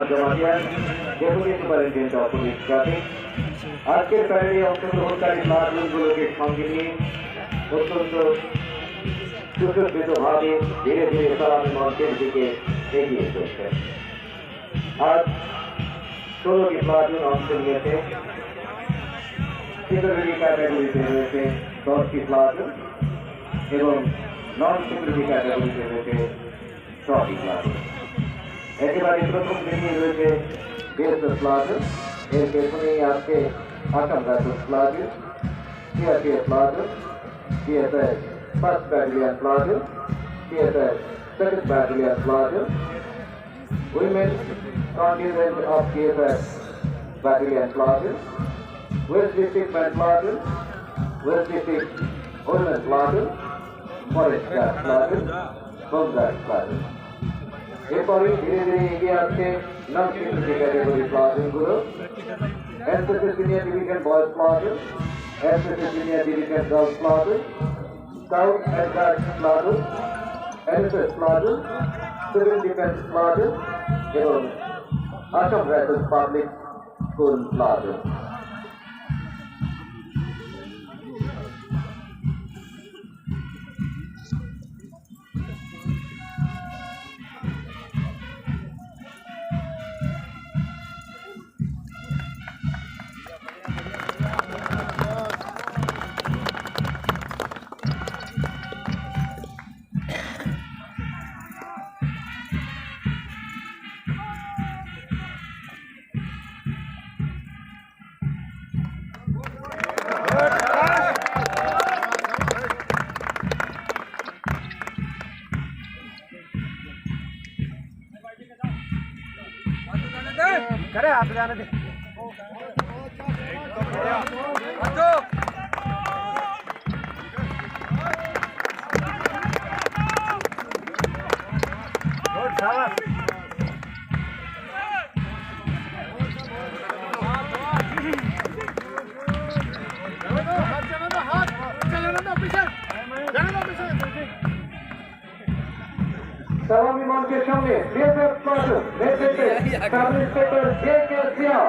জমাতিয়ান deputy superintendent of police traffic আজকের প্যারেডে অংশগ্রহণকারী প্লাটুনগুলোকে সঙ্গে নিয়ে অত্যন্ত সুসজ্জিতভাবে ধীরে ধীরে সালামি মঞ্চের দিকে এগিয়ে চলছে। আজ 16টি প্লাটুন অংশ নিয়েছে। সিকিউরিটি ক্যাটাগরিতে রয়েছে 10টি প্লাটুন এবং নন সিকিউরিটি ক্যাটাগরিতে রয়েছে 6টি প্লাটুন। একেবারে প্রথম দিকে রয়েছে বিএসএফ প্লাটুন, এর পেছনেই আছে Assam rifles platoon, CRPF platoon, CSF first battalion platoon, CSF second battalion platoon, women contingent of CSF battalion platoon, west district man platoon, west district women platoon, forest guard platoon, home guard platoon. এরপরে ধীরে ধীরে এগিয়ে আসছে non security category প্লাটুনগুলো। SSC senior division boys platoon, SSC senior division girls platoon, scout and guards platoon, NSS platoon, civil defence platoon এবং Assam rifles public school platoon. करे आप जाने दे সালামি মঞ্চের সামনে বিএসএফ প্লাটুন নেতৃত্বে সাব ইন্সপেক্টর জে কে সিয়া।